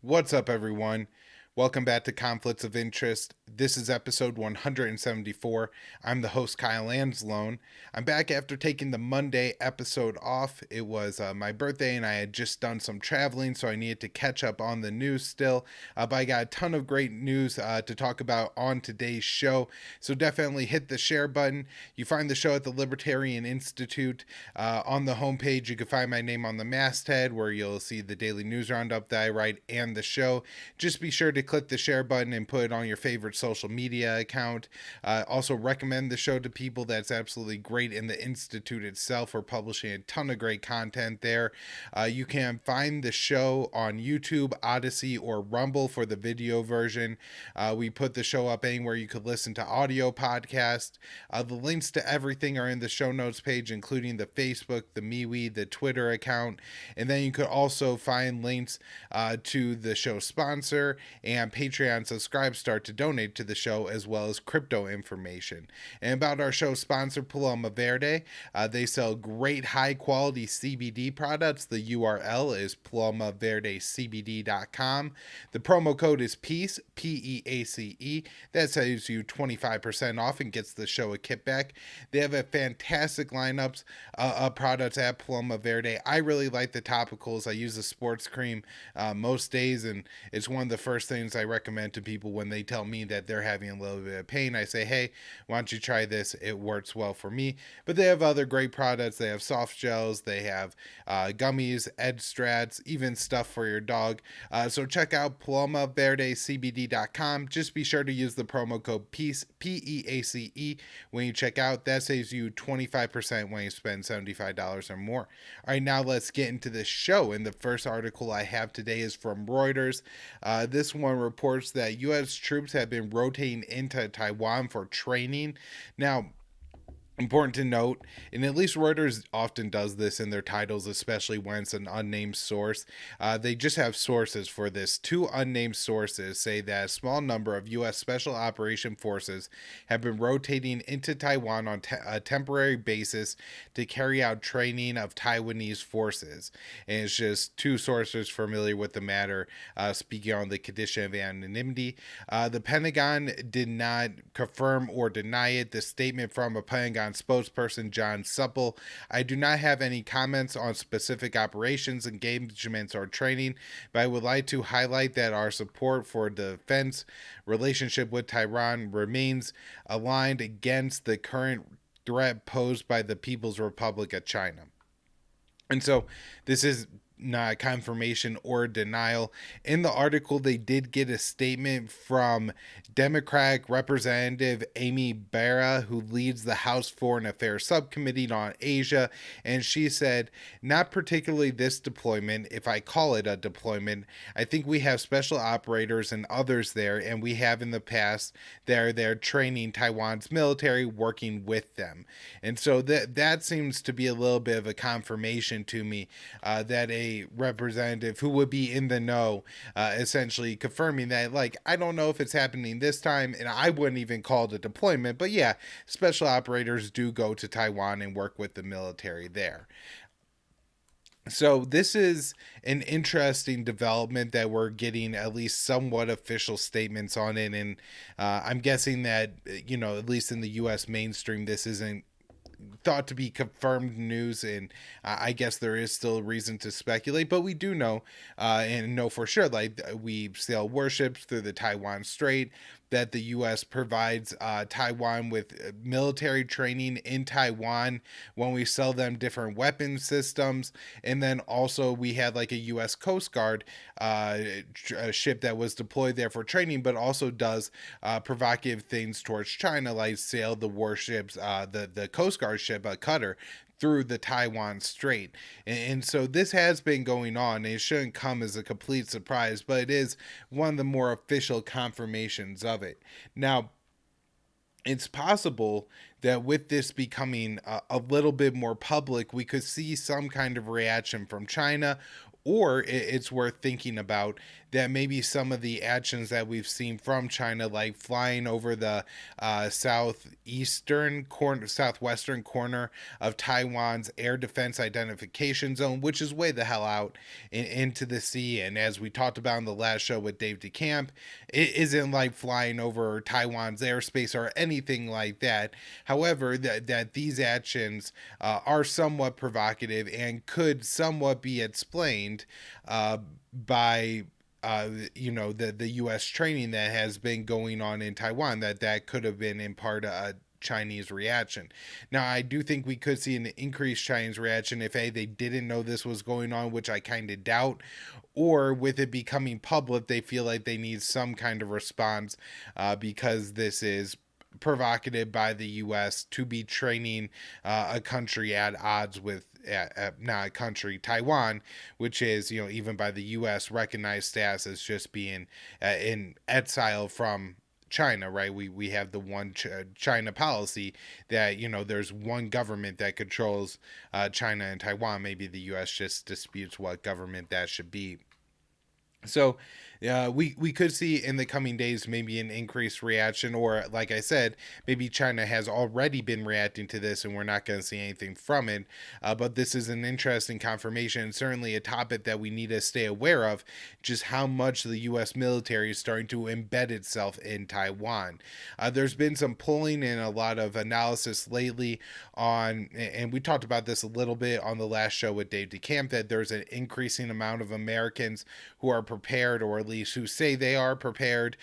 What's up, everyone? Welcome back to Conflicts of Interest. This is episode 174. I'm the host, Kyle Anzalone. I'm back after taking the Monday episode off. It was my birthday, and I had just done some traveling, so I needed to catch up on the news still. But I got a ton of great news to talk about on today's show, so definitely hit the share button. You find the show at the Libertarian Institute. On the homepage, you can find my name on the masthead, where you'll see the daily news roundup that I write and the show. Just be sure to click the share button and put it on your favorite social media account. Also recommend the show to people. That's absolutely great. In the Institute itself, we're publishing a ton of great content there. You can find the show on YouTube, Odyssey, or Rumble for the video version. We put the show up anywhere you could listen to audio podcast. The links to everything are in the show notes page, including the Facebook, the MeWe, the Twitter account. And then you could also find links to the show sponsor and Patreon Subscribestar to donate to the show, as well as crypto information. And about our show sponsor, Paloma Verde, they sell great high quality CBD products. The URL is palomaverdecbd.com. The promo code is PEACE, PEACE. That saves you 25% off and gets the show a kickback. They have a fantastic lineups of products at Paloma Verde. I really like the topicals. I use the sports cream most days, and it's one of the first things I recommend to people when they tell me that they're having a little bit of pain. I say, hey, why don't you try this? It works well for me. But they have other great products. They have soft gels, they have gummies, Ed Strats, even stuff for your dog. So check out palomaverdecbd.com. Just be sure to use the promo code PEACE, PEACE, when you check out. That saves you 25% when you spend $75 or more. All right, now let's get into the show. And the first article I have today is from Reuters. This one reports that U.S. troops have been rotating into Taiwan for training. Now, important to note, and at least Reuters often does this in their titles, especially when it's an unnamed source. They just have sources for this. Two unnamed sources say that a small number of U.S. Special Operation Forces have been rotating into Taiwan on a temporary basis to carry out training of Taiwanese forces. And it's just two sources familiar with the matter speaking on the condition of anonymity. The Pentagon did not confirm or deny it. The statement from a Pentagon spokesperson John Supple: I do not have any comments on specific operations, engagements, or training, but I would like to highlight that our support for the defense relationship with Taiwan remains aligned against the current threat posed by the People's Republic of China. And so this is not confirmation or denial. In the article, they did get a statement from Democratic Representative Amy Barra, who leads the House Foreign Affairs Subcommittee on Asia, and she said, not particularly this deployment, if I call it a deployment. I think we have special operators and others there, and we have in the past. They're training Taiwan's military, working with them. And so that seems to be a little bit of a confirmation to me that a representative who would be in the know, essentially confirming that, like, I don't know if it's happening this time, and I wouldn't even call it a deployment, but yeah, special operators do go to Taiwan and work with the military there. So this is an interesting development that we're getting at least somewhat official statements on it, and I'm guessing that, at least in the U.S. mainstream, this isn't thought to be confirmed news, and I guess there is still reason to speculate, but we do know and know for sure, like, we sail warships through the Taiwan Strait, that the U.S. provides Taiwan with military training in Taiwan when we sell them different weapon systems. And then also we had like a U.S. Coast Guard ship that was deployed there for training, but also does provocative things towards China, like sail the warships, the Coast Guard ship, a cutter, through the Taiwan Strait. And so this has been going on. It shouldn't come as a complete surprise, but it is one of the more official confirmations of it. Now, it's possible that with this becoming a little bit more public, we could see some kind of reaction from China, Or it's worth thinking about that maybe some of the actions that we've seen from China, like flying over the southwestern corner of Taiwan's air defense identification zone, which is way the hell out into the sea. And as we talked about in the last show with Dave DeCamp, it isn't like flying over Taiwan's airspace or anything like that. However, that these actions are somewhat provocative and could somewhat be explained by the U.S. training that has been going on in Taiwan, that could have been in part a Chinese reaction. Now, I do think we could see an increased Chinese reaction if they didn't know this was going on, which I kind of doubt, or with it becoming public, they feel like they need some kind of response because this is provocative by the U.S. to be training a country at odds with not a country, Taiwan, which is, even by the U.S. recognized status as just being in exile from China, right? We have the one China policy that, there's one government that controls China and Taiwan. Maybe the U.S. just disputes what government that should be. So we could see in the coming days maybe an increased reaction, or like I said, maybe China has already been reacting to this and we're not going to see anything from it. But this is an interesting confirmation, and certainly a topic that we need to stay aware of, just how much the U.S. military is starting to embed itself in Taiwan. There's been some polling and a lot of analysis lately on, and we talked about this a little bit on the last show with Dave DeCamp, that there's an increasing amount of Americans who are prepared, or at least who say they are prepared,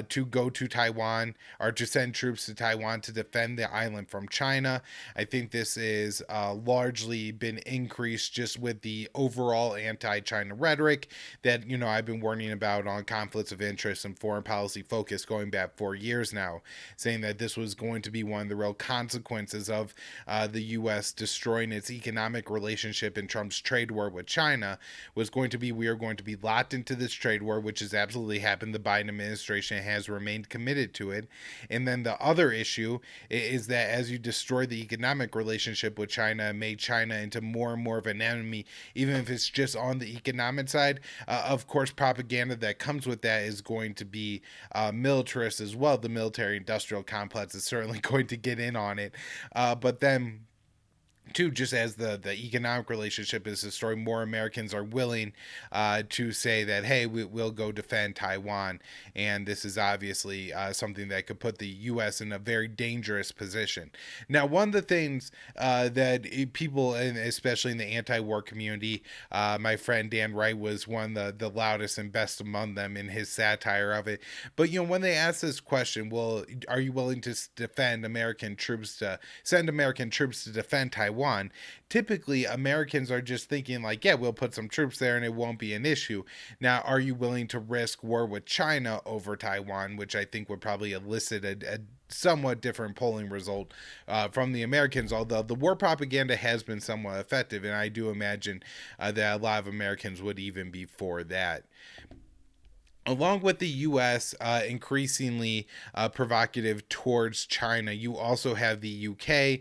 to go to Taiwan or to send troops to Taiwan to defend the island from China. I think this is largely been increased just with the overall anti-China rhetoric that, I've been warning about on conflicts of interest and foreign policy focus going back 4 years now, saying that this was going to be one of the real consequences of the U.S. destroying its economic relationship in Trump's trade war with China, was going to be, we are going to be locked into this trade war, which has absolutely happened. The Biden administration has remained committed to it. And then the other issue is that as you destroy the economic relationship with China and make China into more and more of an enemy, even if it's just on the economic side, of course, propaganda that comes with that is going to be militarist as well. The military industrial complex is certainly going to get in on it. But then too, just as the economic relationship is destroyed, more Americans are willing to say that, hey, we'll go defend Taiwan. And this is obviously something that could put the U.S. in a very dangerous position. Now, one of the things that people, and especially in the anti-war community, my friend Dan Wright was one of the loudest and best among them in his satire of it. But, when they ask this question, well, are you willing to send American troops to defend Taiwan? Typically, Americans are just thinking like, yeah, we'll put some troops there and it won't be an issue. Now, are you willing to risk war with China over Taiwan, which I think would probably elicit a somewhat different polling result from the Americans, although the war propaganda has been somewhat effective, and I do imagine that a lot of Americans would even be for that. Along with the U.S. Increasingly provocative towards China, you also have the U.K.,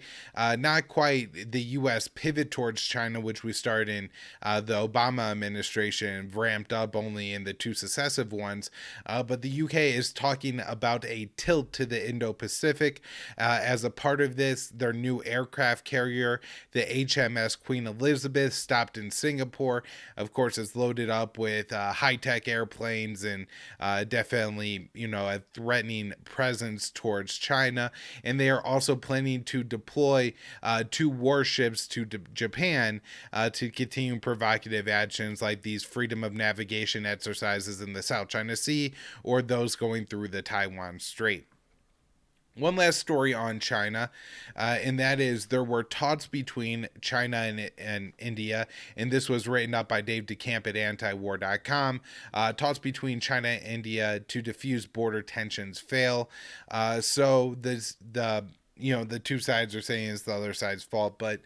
not quite the U.S. pivot towards China, which we started in the Obama administration, ramped up only in the two successive ones. But the U.K. is talking about a tilt to the Indo-Pacific. As a part of this, their new aircraft carrier, the HMS Queen Elizabeth, stopped in Singapore. Of course, it's loaded up with high-tech airplanes and definitely, a threatening presence towards China. And they are also planning to deploy 2 warships to Japan to continue provocative actions like these freedom of navigation exercises in the South China Sea or those going through the Taiwan Strait. One last story on China, and that is there were talks between China and India, and this was written up by Dave DeCamp at antiwar.com. Talks between China and India to diffuse border tensions fail. So the two sides are saying it's the other side's fault, but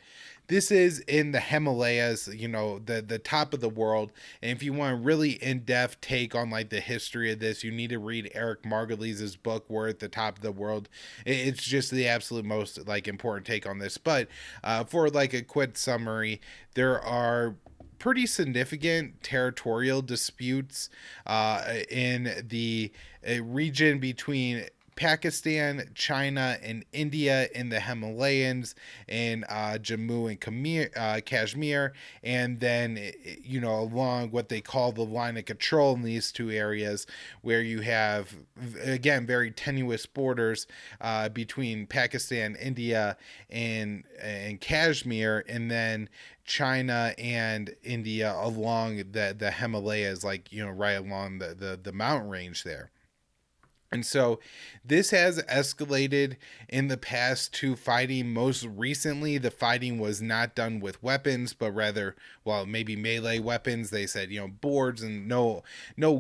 this is in the Himalayas, the top of the world. And if you want a really in-depth take on like the history of this, you need to read Eric Margulies' book, We're at the Top of the World. It's just the absolute most important take on this. But for like a quick summary, there are pretty significant territorial disputes in the region between Pakistan, China, and India in the Himalayas, in Jammu and Kashmir, and then, along what they call the line of control in these two areas, where you have, again, very tenuous borders between Pakistan, India, and Kashmir, and then China and India along the Himalayas, like, right along the mountain range there. And so this has escalated in the past to fighting. Most recently, the fighting was not done with weapons, but rather, well, maybe melee weapons. They said, boards, and no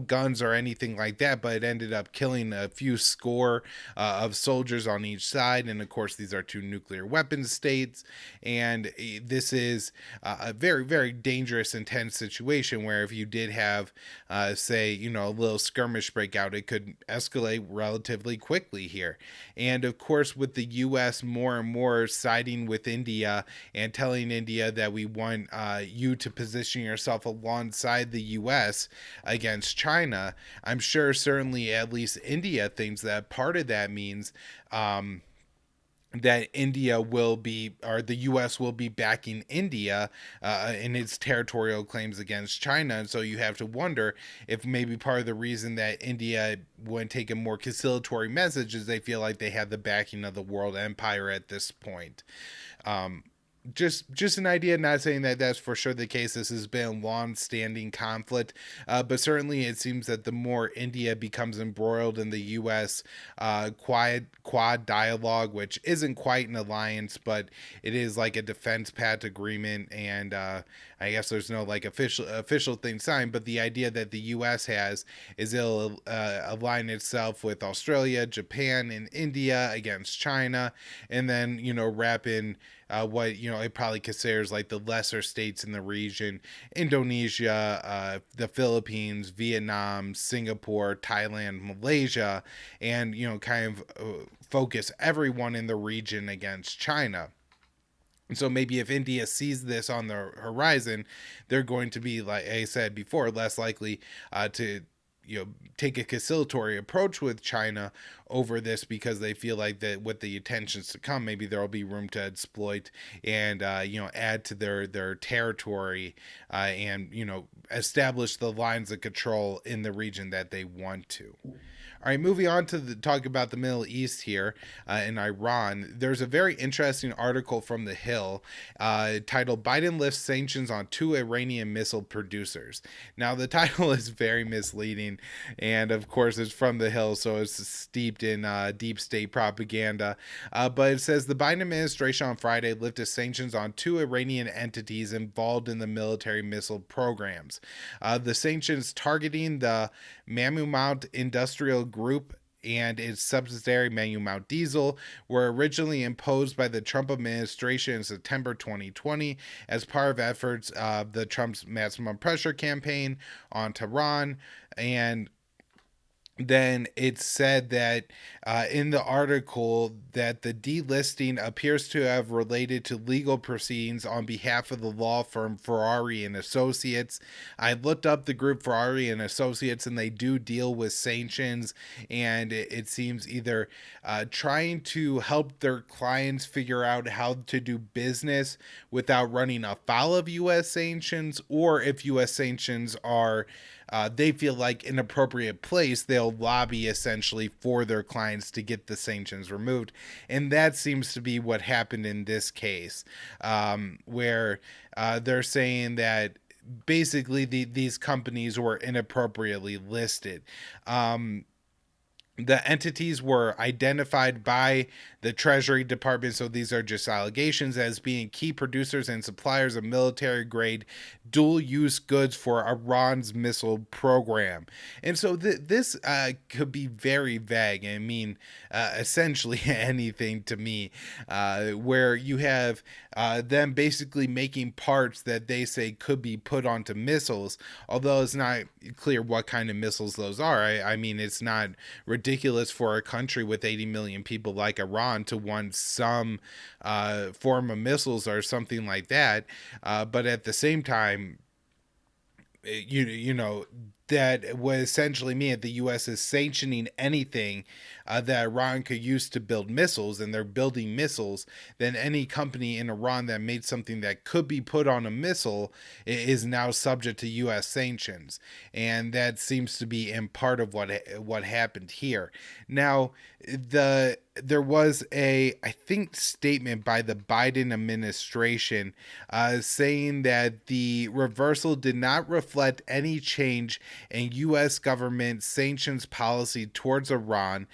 guns or anything like that, but it ended up killing a few score of soldiers on each side. And of course, these are two nuclear weapons states. And this is a very, very dangerous, intense situation where if you did have, say, a little skirmish breakout, it could escalate relatively quickly here. And of course, with the US more and more siding with India and telling India that we want you to position yourself alongside the US against China, I'm sure certainly at least India thinks that part of that means that India will be, or the U.S. will be backing India in its territorial claims against China. And so you have to wonder if maybe part of the reason that India wouldn't take a more conciliatory message is they feel like they have the backing of the world empire at this point. Just an idea, not saying that that's for sure the case. This has been a long-standing conflict, but certainly it seems that the more India becomes embroiled in the U.S. Quad dialogue, which isn't quite an alliance, but it is like a defense pact agreement, and I guess there's no like official thing signed, but the idea that the U.S. has is it'll align itself with Australia, Japan, and India against China, and then wrap in what it probably considers like the lesser states in the region: Indonesia, the Philippines, Vietnam, Singapore, Thailand, Malaysia, and kind of focus everyone in the region against China. And so maybe if India sees this on the horizon, they're going to be, like I said before, less likely to take a conciliatory approach with China over this, because they feel like that with the attentions to come, maybe there'll be room to exploit and add to their territory and establish the lines of control in the region that they want to. All right, moving on to talk about the Middle East here in Iran. There's a very interesting article from The Hill titled "Biden Lifts Sanctions on 2 Iranian Missile Producers." Now, the title is very misleading, and of course, it's from The Hill, so it's steeped in deep state propaganda. But it says the Biden administration on Friday lifted sanctions on 2 Iranian entities involved in the military missile programs. The sanctions targeting the Mammoet Industrial Group and its subsidiary Mammoet Diesel were originally imposed by the Trump administration in September 2020 as part of efforts of the Trump's maximum pressure campaign on Tehran. And then it said that in the article that the delisting appears to have related to legal proceedings on behalf of the law firm Ferrari and Associates. I looked up the group Ferrari and Associates, and they do deal with sanctions, and it seems either trying to help their clients figure out how to do business without running afoul of U.S. sanctions, or if U.S. sanctions are they feel like an appropriate place, they'll lobby essentially for their clients to get the sanctions removed. And that seems to be what happened in this case, where they're saying that basically these companies were inappropriately listed. The entities were identified by the Treasury Department, so these are just allegations, as being key producers and suppliers of military-grade dual-use goods for Iran's missile program. And so this could be very vague. I mean, essentially anything to me, where you have them basically making parts that they say could be put onto missiles, although it's not clear what kind of missiles those are. I mean, it's not ridiculous for a country with 80 million people like Iran to want some form of missiles or something like that. But at the same time, you know, that would essentially mean that the U.S. is sanctioning anything that Iran could use to build missiles, and they're building missiles. Then any company in Iran that made something that could be put on a missile is now subject to U.S. sanctions, and that seems to be in part of what happened here. Now, there was a, I think, statement by the Biden administration saying that the reversal did not reflect any change and U.S. government sanctions policy towards Iran.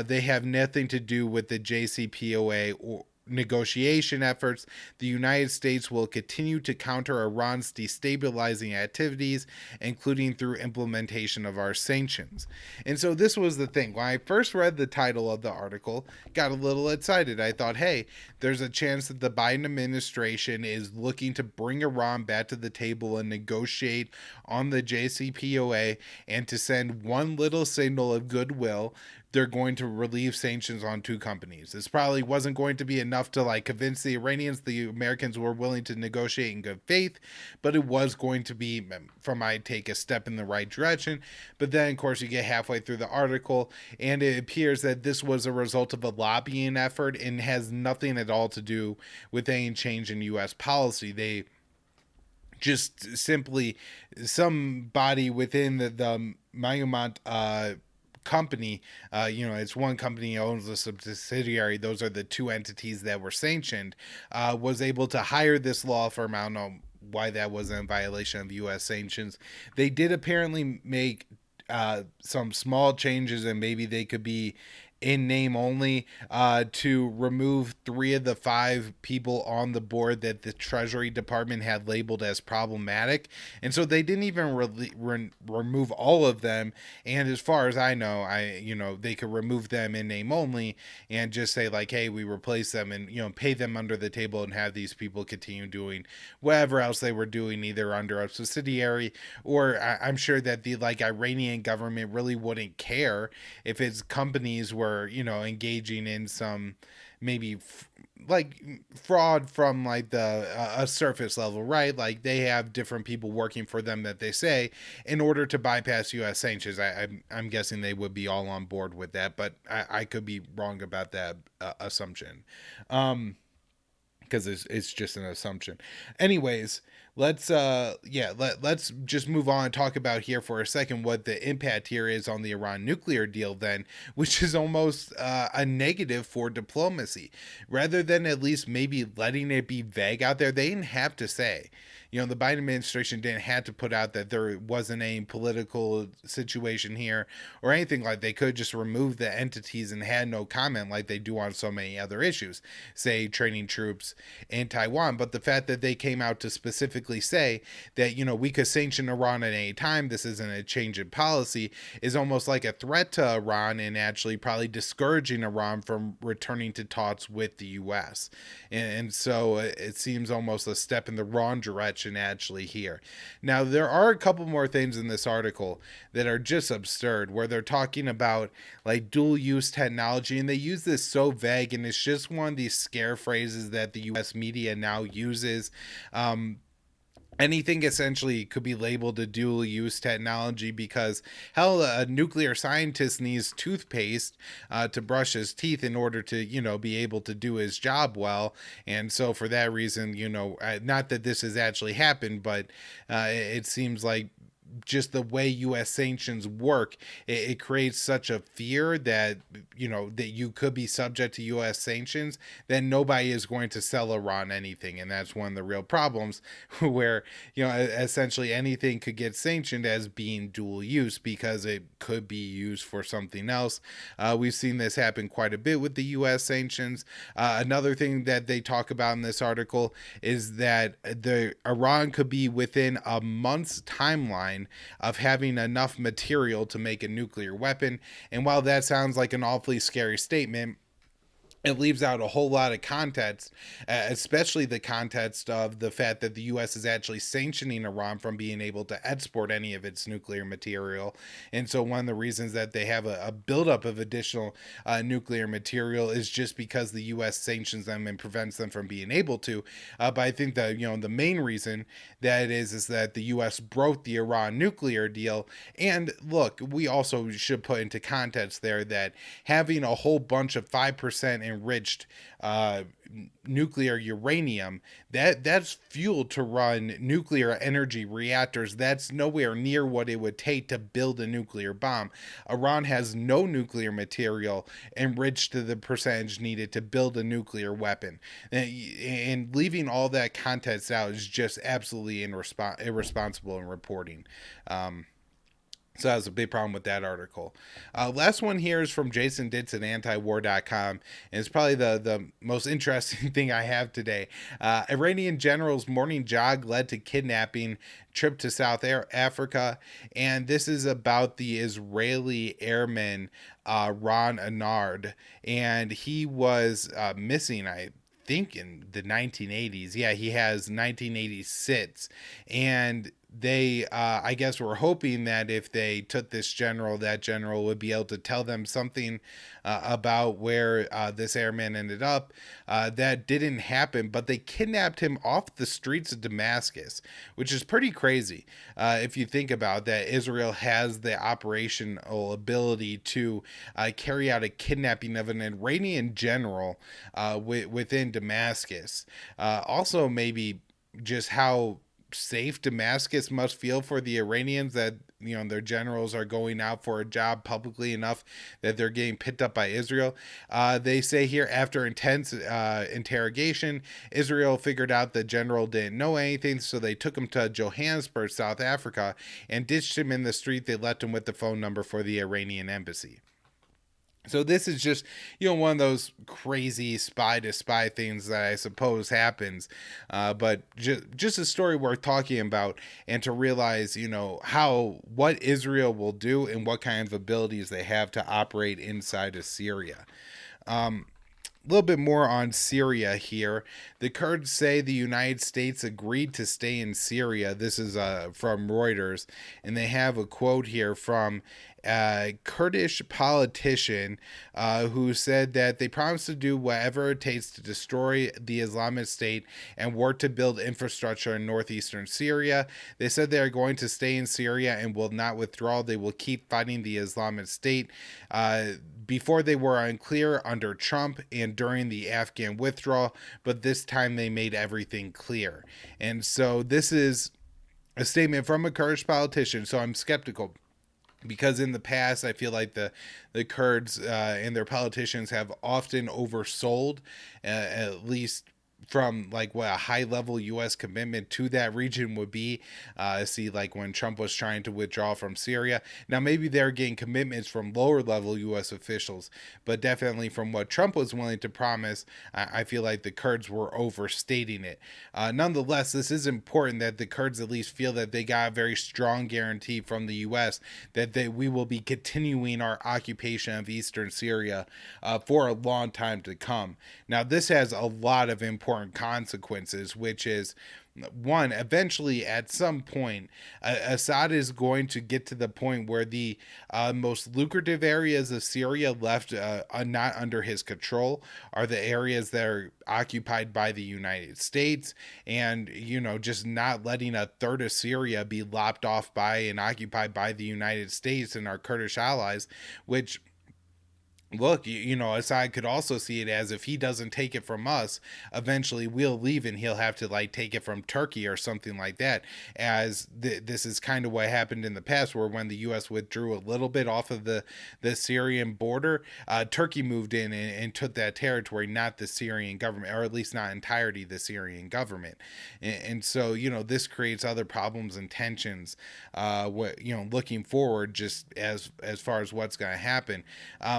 They have nothing to do with the JCPOA or negotiation efforts. The United States will continue to counter Iran's destabilizing activities, including through implementation of our sanctions. And so this was the thing. When I first read the title of the article, got a little excited. I thought, hey, there's a chance that the Biden administration is looking to bring Iran back to the table and negotiate on the JCPOA, and to send one little signal of goodwill, they're going to relieve sanctions on two companies. This probably wasn't going to be enough to like convince the Iranians the Americans were willing to negotiate in good faith, but it was going to be, from my take, a step in the right direction. But then, of course, you get halfway through the article, and it appears that this was a result of a lobbying effort and has nothing at all to do with any change in U.S. policy. They just simply, somebody within the Mayumant company, it's one company owns a subsidiary. Those are the two entities that were sanctioned. Was able to hire this law firm. I don't know why that wasn't in violation of U.S. sanctions. They did apparently make some small changes, and maybe they could be in name only, to remove 3 of the 5 people on the board that the Treasury Department had labeled as problematic. And so they didn't even remove all of them. And as far as I know, they could remove them in name only and just say like, hey, we replace them, and pay them under the table and have these people continue doing whatever else they were doing, either under a subsidiary, or I'm sure that the Iranian government really wouldn't care if its companies were engaging in some maybe fraud from the a surface level, right? Like they have different people working for them that they say in order to bypass U.S. sanctions. I'm guessing they would be all on board with that, but I could be wrong about that assumption. Because it's just an assumption. Anyways, let's let's just move on and talk about here for a second what the impact here is on the Iran nuclear deal then, which is almost a negative for diplomacy. Rather than at least maybe letting it be vague out there, they didn't have to say. The Biden administration didn't have to put out that there wasn't any political situation here or anything. Like they could just remove the entities and had no comment like they do on so many other issues, say training troops in Taiwan. But the fact that they came out to specifically say that, we could sanction Iran at any time, this isn't a change in policy, is almost like a threat to Iran and actually probably discouraging Iran from returning to talks with the U.S. And so it seems almost a step in the wrong direction actually here. Now, there are a couple more things in this article that are just absurd, where they're talking about like dual use technology, and they use this so vague, and it's just one of these scare phrases that the U.S. media now uses. Anything essentially could be labeled a dual use technology because, hell, a nuclear scientist needs toothpaste to brush his teeth in order to, be able to do his job well. And so for that reason, not that this has actually happened, but it seems like just the way U.S. sanctions work, it creates such a fear that that you could be subject to U.S. sanctions that nobody is going to sell Iran anything, and that's one of the real problems, where essentially anything could get sanctioned as being dual use because it could be used for something else. We've seen this happen quite a bit with the U.S. sanctions. Another thing that they talk about in this article is that the Iran could be within a month's timeline of having enough material to make a nuclear weapon. And while that sounds like an awfully scary statement, it leaves out a whole lot of context, especially the context of the fact that the U.S. is actually sanctioning Iran from being able to export any of its nuclear material. And so, one of the reasons that they have a buildup of additional nuclear material is just because the U.S. sanctions them and prevents them from being able to. But I think that the main reason that it is that the U.S. broke the Iran nuclear deal. And look, we also should put into context there that having a whole bunch of 5% enriched nuclear uranium, that's fuel to run nuclear energy reactors. That's nowhere near what it would take to build a nuclear bomb. Iran has no nuclear material enriched to the percentage needed to build a nuclear weapon, and leaving all that context out is just absolutely irresponsible in reporting. So that was a big problem with that article. Last one here is from Jason Ditz at antiwar.com, and it's probably the most interesting thing I have today. Iranian general's morning jog led to kidnapping, trip to South Africa, and this is about the Israeli airman Ron Anard, and he was missing, I think, in the 1980s. Yeah, he has 1986, and they I guess were hoping that if they took this general, that general would be able to tell them something about where this airman ended up. That didn't happen, but they kidnapped him off the streets of Damascus, which is pretty crazy if you think about that. Israel has the operational ability to carry out a kidnapping of an Iranian general within Damascus. Also, maybe just how safe Damascus must feel for the Iranians, that their generals are going out for a job publicly enough that they're getting picked up by Israel. They say here, after intense interrogation, Israel figured out the general didn't know anything, so they took him to Johannesburg, South Africa, and ditched him in the street. They left him with the phone number for the Iranian embassy. So this is just, one of those crazy spy to spy things that I suppose happens, but just a story worth talking about, and to realize, what Israel will do and what kind of abilities they have to operate inside of Syria. A little bit more on Syria here. The Kurds say the United States agreed to stay in Syria. This is from Reuters, and they have a quote here from a Kurdish politician who said that they promised to do whatever it takes to destroy the Islamic State and work to build infrastructure in northeastern Syria. They said they are going to stay in Syria and will not withdraw. They will keep fighting the Islamic State. Before, they were unclear under Trump and during the Afghan withdrawal, but this time they made everything clear. And so this is a statement from a Kurdish politician, so I'm skeptical, because in the past I feel like the Kurds and their politicians have often oversold, at least from like what a high level U.S. commitment to that region would be. See, like when Trump was trying to withdraw from Syria. Now, maybe they're getting commitments from lower level U.S. officials, but definitely from what Trump was willing to promise, I feel like the Kurds were overstating it. Nonetheless, this is important that the Kurds at least feel that they got a very strong guarantee from the U.S. that we will be continuing our occupation of eastern Syria for a long time to come. Now, this has a lot of important consequences, which is, one, eventually at some point, Assad is going to get to the point where the most lucrative areas of Syria left not under his control are the areas that are occupied by the United States, and just not letting a third of Syria be lopped off by and occupied by the United States and our Kurdish allies, which, look, Assad could also see it as, if he doesn't take it from us, eventually we'll leave and he'll have to take it from Turkey or something like that. As this is kind of what happened in the past, where when the U.S. withdrew a little bit off of the Syrian border, Turkey moved in and took that territory, not the Syrian government, or at least not entirety the Syrian government. And so, this creates other problems and tensions, looking forward, just as far as what's going to happen.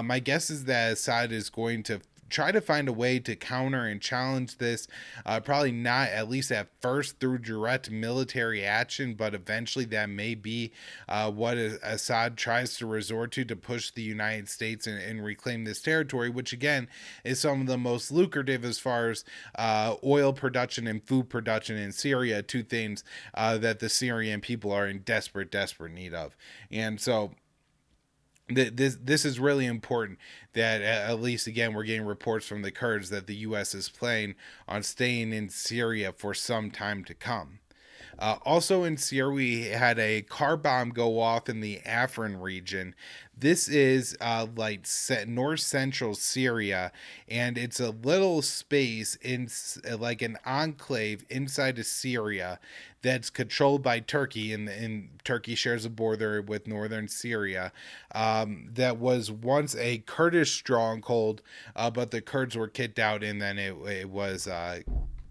My guess is that Assad is going to try to find a way to counter and challenge this. Probably not, at least at first, through direct military action, but eventually that may be what Assad tries to resort to push the United States and reclaim this territory, which again is some of the most lucrative as far as oil production and food production in Syria, two things that the Syrian people are in desperate need of. And so this is really important that at least again we're getting reports from the Kurds that the U.S. is planning on staying in Syria for some time to come. Also in Syria, we had a car bomb go off in the Afrin region. This is north central Syria, and it's a little space in like an enclave inside of Syria that's controlled by Turkey, and Turkey shares a border with northern Syria. That was once a Kurdish stronghold, but the Kurds were kicked out, and then it was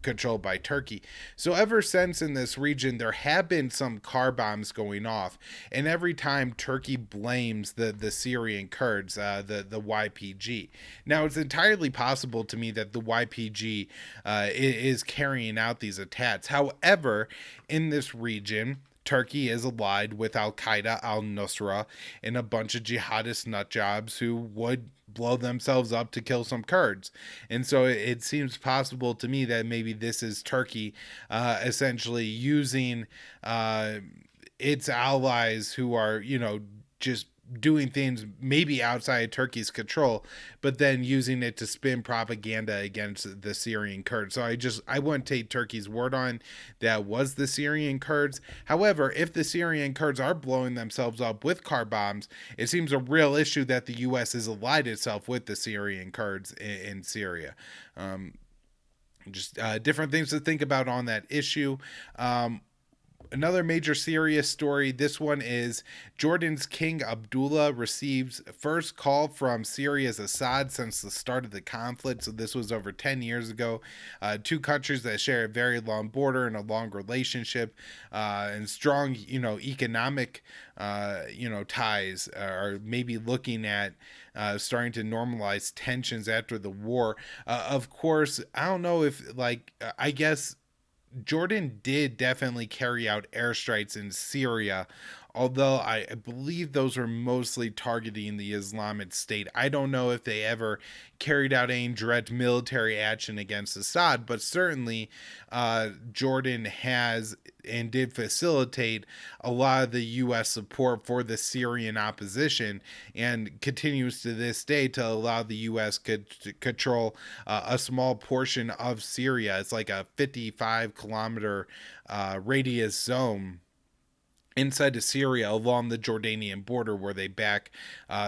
controlled by Turkey. So ever since in this region, there have been some car bombs going off, and every time Turkey blames the Syrian Kurds, the YPG. Now it's entirely possible to me that the YPG is carrying out these attacks. However, in this region, Turkey is allied with Al Qaeda, Al Nusra, and a bunch of jihadist nutjobs who would blow themselves up to kill some Kurds. And so it seems possible to me that maybe this is Turkey essentially using its allies who are, just doing things maybe outside Turkey's control, but then using it to spin propaganda against the Syrian Kurds. So I wouldn't take Turkey's word on that was the Syrian Kurds. However, if the Syrian Kurds are blowing themselves up with car bombs, it seems a real issue that the U.S. has allied itself with the Syrian Kurds in Syria. Different things to think about on that issue. Another major serious story. This one is Jordan's King Abdullah receives first call from Syria's Assad since the start of the conflict. So this was over 10 years ago. Two countries that share a very long border and a long relationship and strong, economic, ties are maybe looking at starting to normalize tensions after the war. Of course, I don't know if I guess Jordan did definitely carry out airstrikes in Syria, although I believe those were mostly targeting the Islamic State. I don't know if they ever carried out any direct military action against Assad, but certainly Jordan has and did facilitate a lot of the U.S. support for the Syrian opposition and continues to this day to allow the U.S. to control a small portion of Syria. It's like a 55-kilometer radius zone inside of Syria along the Jordanian border where they back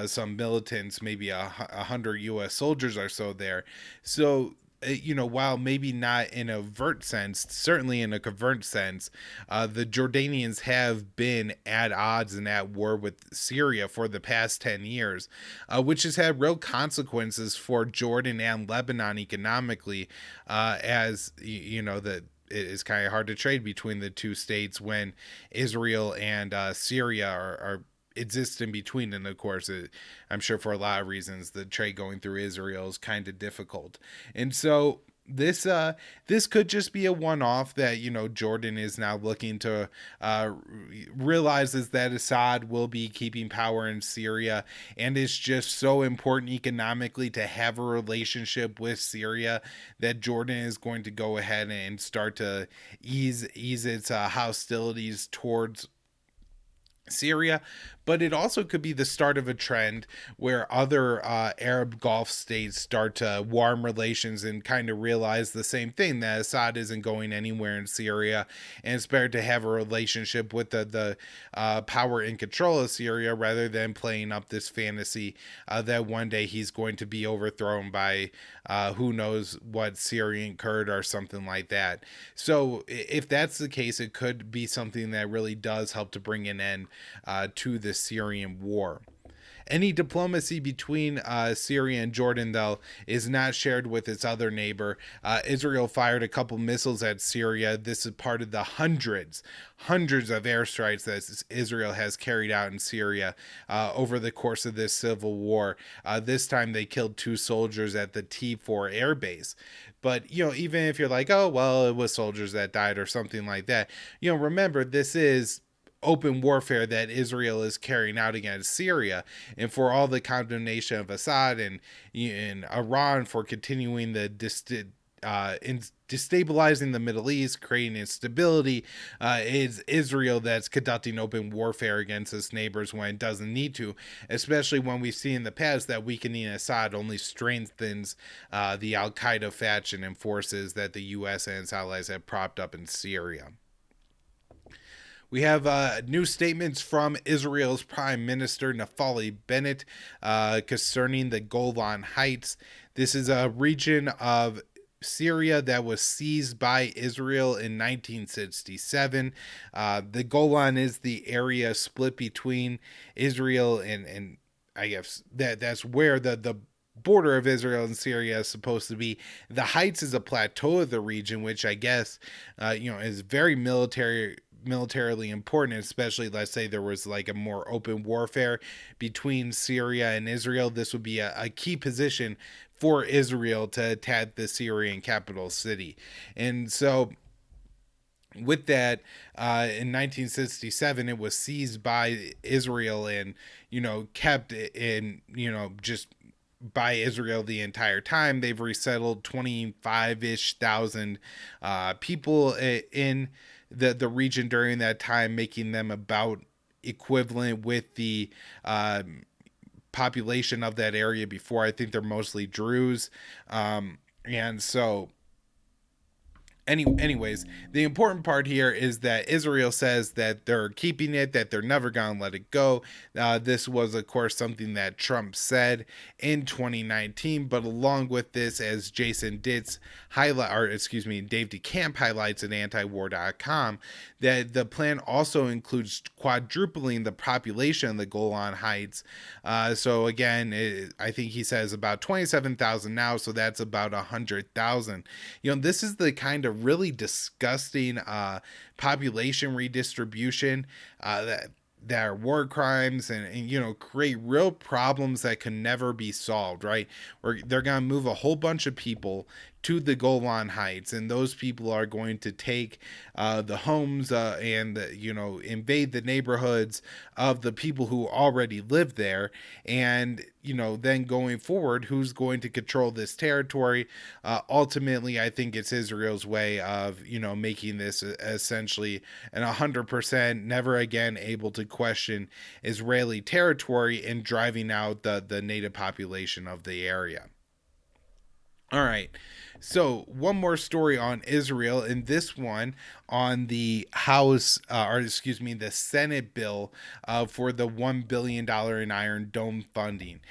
some militants, maybe 100 U.S. soldiers or so there. So while maybe not in a overt sense, certainly in a covert sense, the Jordanians have been at odds and at war with Syria for the past 10 years, which has had real consequences for Jordan and Lebanon economically, as it is kind of hard to trade between the two states when Israel and Syria are exist in between. And of course, I'm sure for a lot of reasons, the trade going through Israel is kind of difficult. And so this could just be a one-off that Jordan is now looking to realizes that Assad will be keeping power in Syria, and it's just so important economically to have a relationship with Syria that Jordan is going to go ahead and start to ease its hostilities towards Syria. But it also could be the start of a trend where other Arab Gulf states start to warm relations and kind of realize the same thing, that Assad isn't going anywhere in Syria, and it's better to have a relationship with the power in control of Syria rather than playing up this fantasy that one day he's going to be overthrown by who knows what Syrian Kurd or something like that. So if that's the case, it could be something that really does help to bring an end to the Syrian war. Any diplomacy between Syria and Jordan, though, is not shared with its other neighbor. Israel fired a couple missiles at Syria. This is part of the hundreds of airstrikes that Israel has carried out in Syria over the course of this civil war. This time they killed 2 soldiers at the T4 air base. But, even if you're like, oh, well, it was soldiers that died or something like that, remember, this is open warfare that Israel is carrying out against Syria, and for all the condemnation of Assad and Iran for continuing the destabilizing the Middle East, creating instability, is Israel that's conducting open warfare against its neighbors when it doesn't need to, especially when we've seen in the past that weakening Assad only strengthens the Al-Qaeda faction and forces that the U.S. and its allies have propped up in Syria. We have new statements from Israel's Prime Minister Naftali Bennett concerning the Golan Heights. This is a region of Syria that was seized by Israel in 1967. The Golan is the area split between Israel and I guess that's where the border of Israel and Syria is supposed to be. The Heights is a plateau of the region, which I guess is very militarily important, especially let's say there was like a more open warfare between Syria and Israel. This would be a key position for Israel to attack the Syrian capital city. And so with that, in 1967, it was seized by Israel and, kept in, just by Israel the entire time. They've resettled 25-ish thousand people in the region during that time, making them about equivalent with the population of that area before. I think they're mostly Druze. And so anyways, the important part here is that Israel says that they're keeping it, that they're never going to let it go. This was, of course, something that Trump said in 2019. But along with this, as Jason Ditz Dave DeCamp highlights at antiwar.com, that the plan also includes quadrupling the population of the Golan Heights. So again, I think he says about 27,000 now, so that's about 100,000. This is the kind of really disgusting population redistribution that are war crimes and create real problems that can never be solved, right? Or they're going to move a whole bunch of people to the Golan Heights, and those people are going to take the homes and invade the neighborhoods of the people who already live there. And then going forward, who's going to control this territory? Ultimately, I think it's Israel's way of making this essentially an 100% never again able to question Israeli territory and driving out the native population of the area. All right. So one more story on Israel, and this one on the the Senate bill for the $1 billion in Iron Dome funding.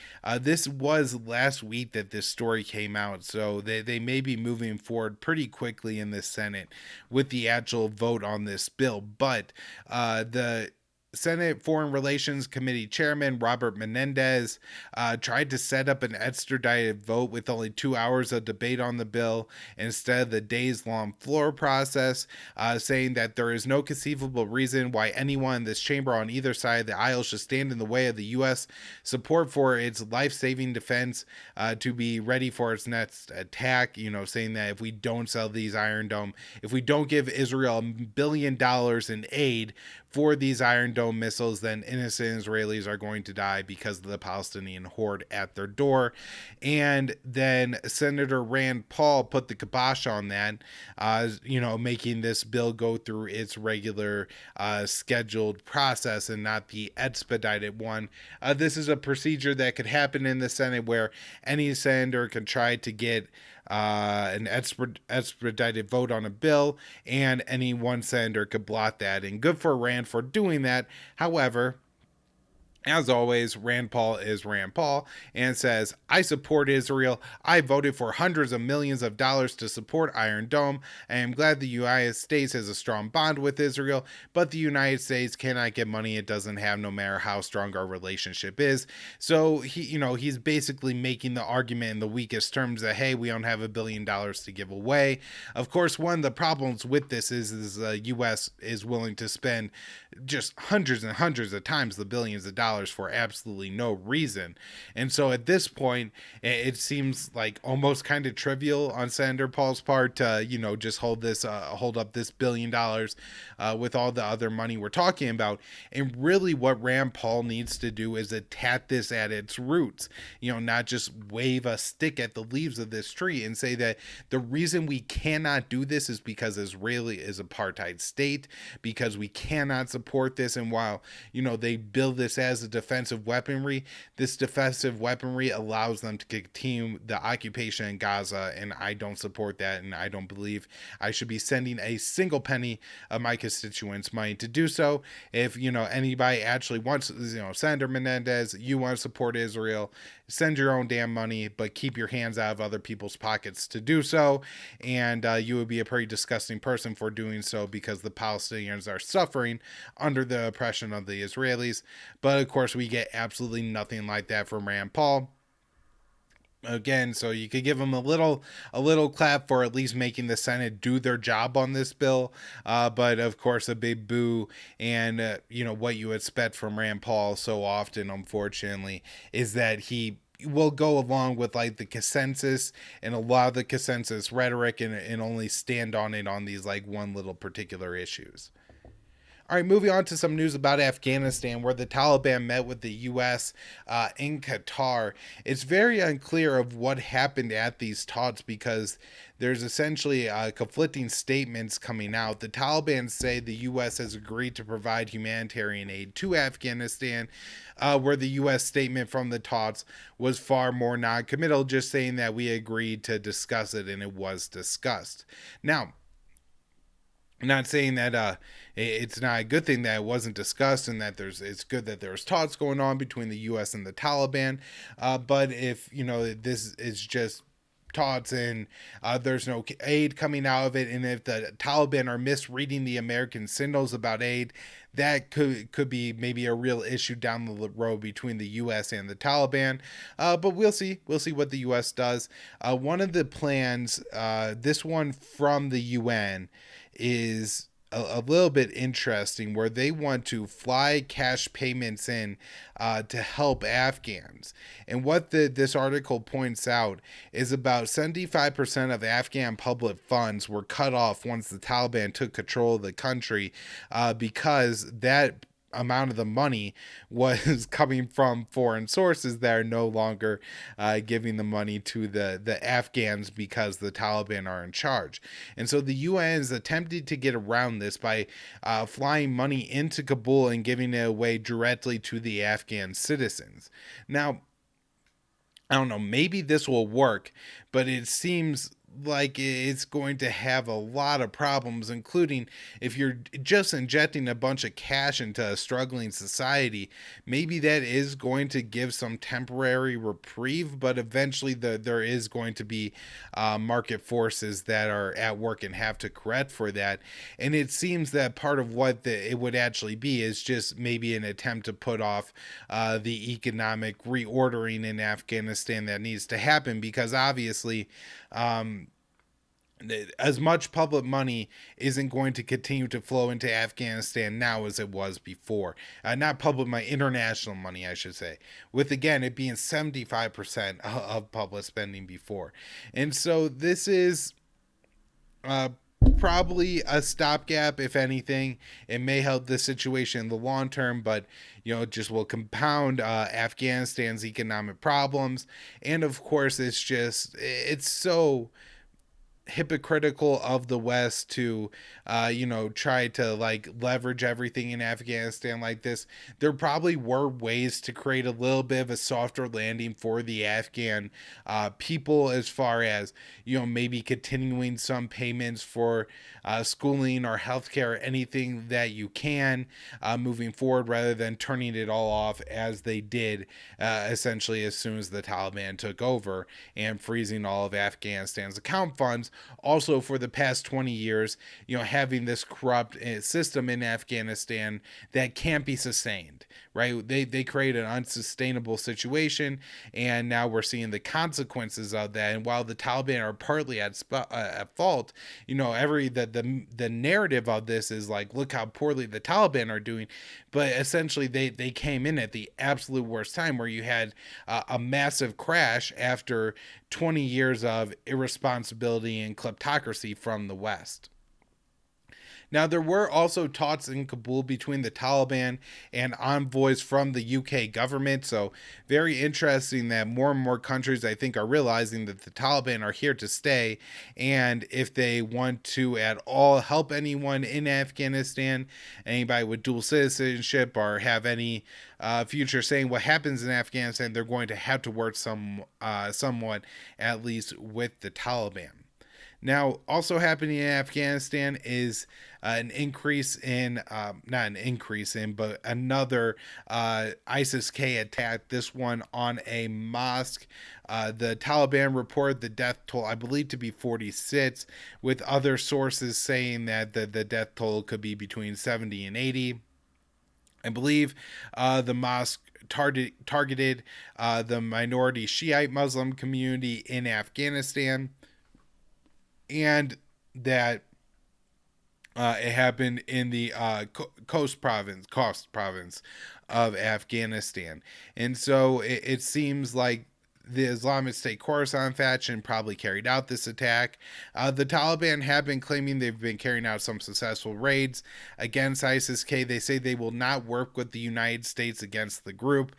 This was last week that this story came out, so they may be moving forward pretty quickly in the Senate with the actual vote on this bill. But the Senate Foreign Relations Committee Chairman Robert Menendez tried to set up an expedited vote with only 2 hours of debate on the bill instead of the days-long floor process, saying that there is no conceivable reason why anyone in this chamber on either side of the aisle should stand in the way of the U.S. support for its life-saving defense to be ready for its next attack, saying that if we don't sell these Iron Dome, if we don't give Israel $1 billion in aid for these Iron Dome missiles, then innocent Israelis are going to die because of the Palestinian horde at their door. And then Senator Rand Paul put the kibosh on that, making this bill go through its regular scheduled process and not the expedited one. This is a procedure that could happen in the Senate where any senator can try to get an expedited vote on a bill, and any one senator could block that. And good for Rand for doing that. However, As always, Rand Paul is Rand Paul and says, I support Israel. I voted for hundreds of millions of dollars to support Iron Dome. I am glad the United States has a strong bond with Israel, but the United States cannot get money it doesn't have, no matter how strong our relationship is. So he's basically making the argument in the weakest terms that, hey, we don't have $1 billion to give away. Of course, one of the problems with this is the U.S. is willing to spend just hundreds and hundreds of times the billions of dollars for absolutely no reason. And so at this point, it seems like almost kind of trivial on Senator Paul's part to, just hold up this $1 billion with all the other money we're talking about. And really what Rand Paul needs to do is attack this at its roots, not just wave a stick at the leaves of this tree and say that the reason we cannot do this is because Israel is apartheid state, because we cannot support this. And while, they build this as a defensive weaponry, this defensive weaponry allows them to continue the occupation in Gaza. And I don't support that. And I don't believe I should be sending a single penny of my constituents' money to do so. If, anybody actually wants, Senator Menendez, you want to support Israel, send your own damn money, but keep your hands out of other people's pockets to do so. And you would be a pretty disgusting person for doing so, because the Palestinians are suffering under the oppression of the Israelis. But of course, we get absolutely nothing like that from Rand Paul. Again, so you could give them a little clap for at least making the Senate do their job on this bill, but of course a big boo. And what you expect from Rand Paul so often, unfortunately, is that he will go along with like the consensus and a lot of the consensus rhetoric, and only stand on it on these like one little particular issues. All right, moving on to some news about Afghanistan, where the Taliban met with the U.S. In Qatar. It's very unclear of what happened at these talks, because there's essentially conflicting statements coming out. The Taliban say the U.S. has agreed to provide humanitarian aid to Afghanistan, where the U.S. statement from the talks was far more non-committal, just saying that we agreed to discuss it, and it was discussed. Now, I'm not saying that it's not a good thing that it wasn't discussed, and that it's good that there's talks going on between the U.S. and the Taliban. But if this is just talks and there's no aid coming out of it, and if the Taliban are misreading the American signals about aid, that could be maybe a real issue down the road between the U.S. and the Taliban. But we'll see what the U.S. does. One of the plans, this one from the UN, is a little bit interesting, where they want to fly cash payments in to help Afghans. And what this article points out is about 75% of Afghan public funds were cut off once the Taliban took control of the country, because that amount of the money was coming from foreign sources that are no longer giving the money to the Afghans, because the Taliban are in charge. And so the UN is attempting to get around this by flying money into Kabul and giving it away directly to the Afghan citizens. Now, I don't know, maybe this will work, but it seems like it's going to have a lot of problems, including if you're just injecting a bunch of cash into a struggling society. Maybe that is going to give some temporary reprieve, but eventually there is going to be market forces that are at work and have to correct for that. And it seems that part of what it would actually be is just maybe an attempt to put off the economic reordering in Afghanistan that needs to happen, because obviously as much public money isn't going to continue to flow into Afghanistan now as it was before. Not public money, international money, I should say. With, again, it being 75% of public spending before. And so this is probably a stopgap, if anything. It may help the situation in the long term, but it just will compound Afghanistan's economic problems. And of course, it's so hypocritical of the West to, try to like leverage everything in Afghanistan like this. There probably were ways to create a little bit of a softer landing for the Afghan people, as far as, maybe continuing some payments for schooling or healthcare, anything that you can moving forward, rather than turning it all off as they did essentially as soon as the Taliban took over, and freezing all of Afghanistan's account funds. Also, for the past 20 years, having this corrupt system in Afghanistan that can't be sustained, right? They create an unsustainable situation, and now we're seeing the consequences of that. And while the Taliban are partly at fault, the narrative of this is like, look how poorly the Taliban are doing, but essentially they came in at the absolute worst time, where you had a massive crash after 20 years of irresponsibility and kleptocracy from the West. Now, there were also talks in Kabul between the Taliban and envoys from the UK government. So, very interesting that more and more countries, I think, are realizing that the Taliban are here to stay. And if they want to at all help anyone in Afghanistan, anybody with dual citizenship, or have any future saying what happens in Afghanistan, they're going to have to work somewhat, at least, with the Taliban. Now, also happening in Afghanistan is an increase in, not an increase in, but another ISIS-K attack, this one on a mosque. The Taliban report the death toll, I believe, to be 46, with other sources saying that the death toll could be between 70 and 80. I believe the mosque targeted the minority Shiite Muslim community in Afghanistan, and that it happened in the Khost province of Afghanistan. And so it seems like the Islamic State Khorasan faction probably carried out this attack. The Taliban have been claiming they've been carrying out some successful raids against ISIS-K. They say they will not work with the United States against the group.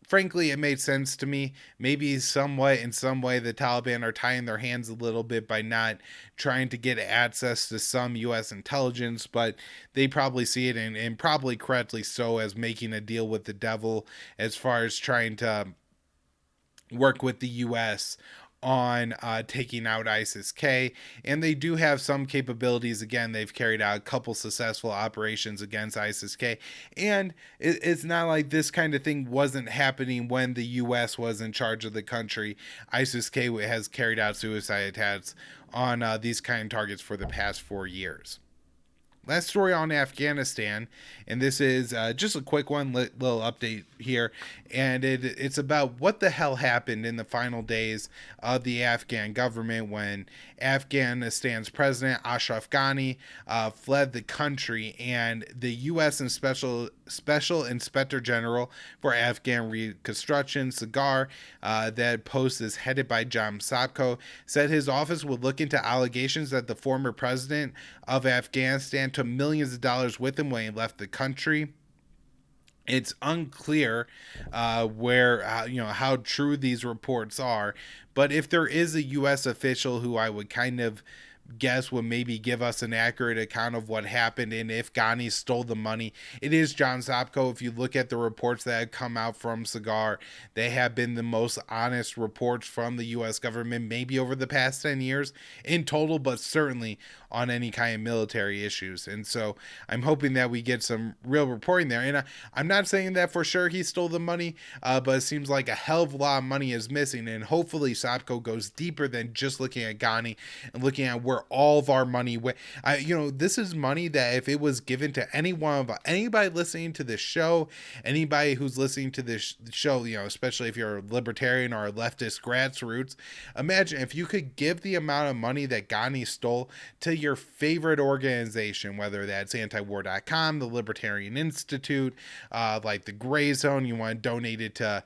Frankly, it made sense to me. Maybe in some way, the Taliban are tying their hands a little bit by not trying to get access to some U.S. intelligence, but they probably see it, and probably correctly so, as making a deal with the devil, as far as trying to work with the U.S. on taking out ISIS-K. And they do have some capabilities. Again, they've carried out a couple successful operations against ISIS-K. And it's not like this kind of thing wasn't happening when the U.S. was in charge of the country. ISIS-K has carried out suicide attacks on these kind of targets for the past 4 years. Last story on Afghanistan, and this is just a quick one, little update here, and it's about what the hell happened in the final days of the Afghan government when Afghanistan's president Ashraf Ghani fled the country, and the U.S. and Special Inspector General for Afghan Reconstruction, SIGAR, that post is headed by John Sapko, said his office would look into allegations that the former president of Afghanistan took millions of dollars with him when he left the country. It's unclear how true these reports are, but if there is a U.S. official who I would kind of guess would maybe give us an accurate account of what happened and if Ghani stole the money, it is John Sapko. If you look at the reports that have come out from SIGAR, they have been the most honest reports from the U.S. government, maybe over the past 10 years in total, but certainly on any kind of military issues. And so I'm hoping that we get some real reporting there. And I'm not saying that for sure he stole the money, but it seems like a hell of a lot of money is missing. And hopefully Sapko goes deeper than just looking at Ghani and looking at where all of our money went. This is money that if it was given to anybody listening to this show, anybody who's listening to this show, especially if you're a libertarian or a leftist grassroots, imagine if you could give the amount of money that Ghani stole to your favorite organization, whether that's antiwar.com, the Libertarian Institute, like the Gray Zone, you want to donate it to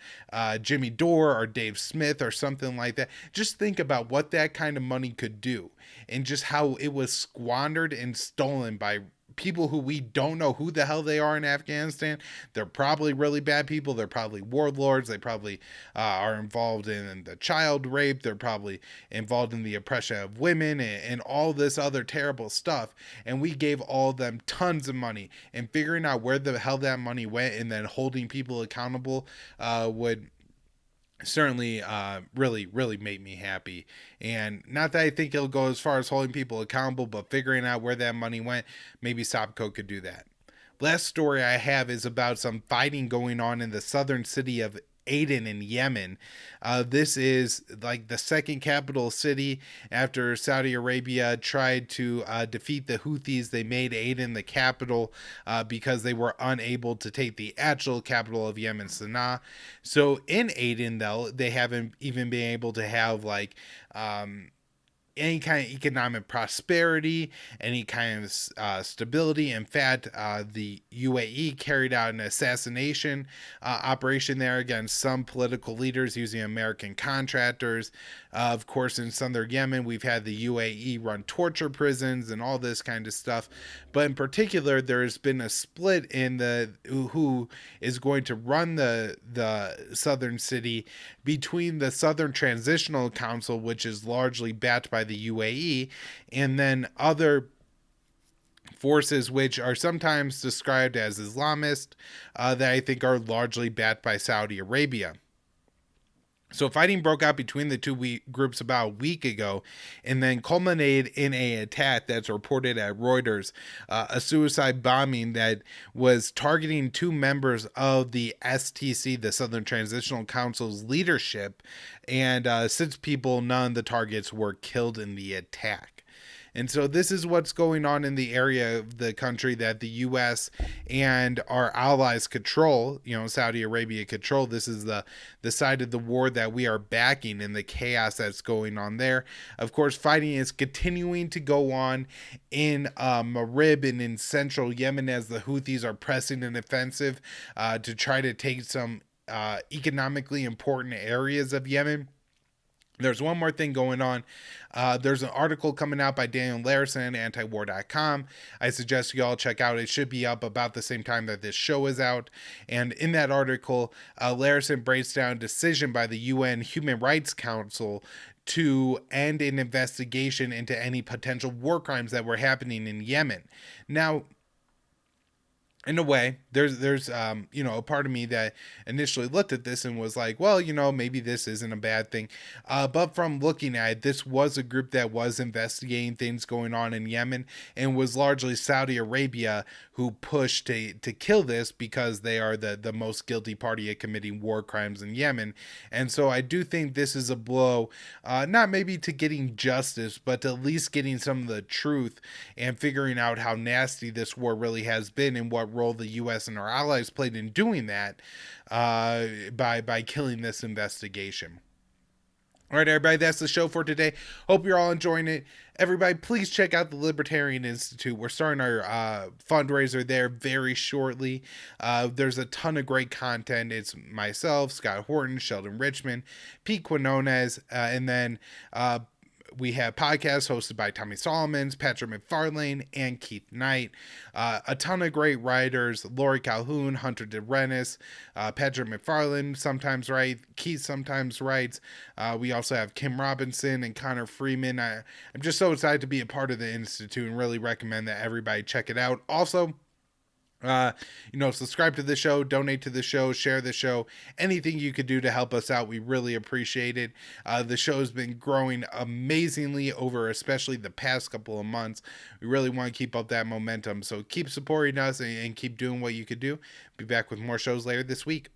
Jimmy Dore or Dave Smith or something like that. Just think about what that kind of money could do, and just how it was squandered and stolen by people who we don't know who the hell they are in Afghanistan. They're probably really bad people. They're probably warlords. They probably are involved in the child rape. They're probably involved in the oppression of women and all this other terrible stuff. And we gave all of them tons of money. And figuring out where the hell that money went and then holding people accountable would certainly really made me happy. And not that I think it'll go as far as holding people accountable, but figuring out where that money went, maybe Sopco could do that. Last story I have is about some fighting going on in the southern city of Aden in Yemen. This is like the second capital city after Saudi Arabia tried to defeat the Houthis. They made Aden the capital because they were unable to take the actual capital of Yemen, Sana'a. So in Aden, though, they haven't even been able to have like any kind of economic prosperity, any kind of stability. In fact, the UAE carried out an assassination operation there against some political leaders using American contractors. Of course, in southern Yemen, we've had the UAE run torture prisons and all this kind of stuff. But in particular, there's been a split in the who is going to run the southern city between the Southern Transitional Council, which is largely backed by the UAE, and then other forces which are sometimes described as Islamist that I think are largely backed by Saudi Arabia. So fighting broke out between the two groups about a week ago and then culminated in an attack that's reported at Reuters, a suicide bombing that was targeting two members of the STC, the Southern Transitional Council's leadership, and 6 people, none of the targets were killed in the attack. And so this is what's going on in the area of the country that the U.S. and our allies control, Saudi Arabia control. This is the side of the war that we are backing and the chaos that's going on there. Of course, fighting is continuing to go on in Marib and in central Yemen as the Houthis are pressing an offensive to try to take some economically important areas of Yemen. There's one more thing going on. There's an article coming out by Daniel Larison at antiwar.com. I suggest you all check out. It should be up about the same time that this show is out. And in that article, Larison breaks down a decision by the UN Human Rights Council to end an investigation into any potential war crimes that were happening in Yemen. Now, in a way, there's a part of me that initially looked at this and was like, well, maybe this isn't a bad thing. But from looking at it, this was a group that was investigating things going on in Yemen and was largely Saudi Arabia who pushed to kill this because they are the most guilty party at committing war crimes in Yemen. And so I do think this is a blow, not maybe to getting justice, but to at least getting some of the truth and figuring out how nasty this war really has been and what role the U.S. and our allies played in doing that by killing this investigation. All right, everybody, that's the show for today. Hope you're all enjoying it. Everybody, please check out the Libertarian Institute. We're starting our fundraiser there very shortly. There's a ton of great content. It's myself, Scott Horton, Sheldon Richmond, Pete Quinones, and then we have podcasts hosted by Tommy Solomons, Patrick McFarlane, and Keith Knight. A ton of great writers: Lori Calhoun, Hunter DeRennis, Patrick McFarlane sometimes writes, Keith sometimes writes. We also have Kim Robinson and Connor Freeman. I'm just so excited to be a part of the Institute and really recommend that everybody check it out. Also, subscribe to the show, donate to the show, share the show, anything you could do to help us out. We really appreciate it. The show has been growing amazingly over especially the past couple of months. We really want to keep up that momentum. So keep supporting us and keep doing what you could do. Be back with more shows later this week.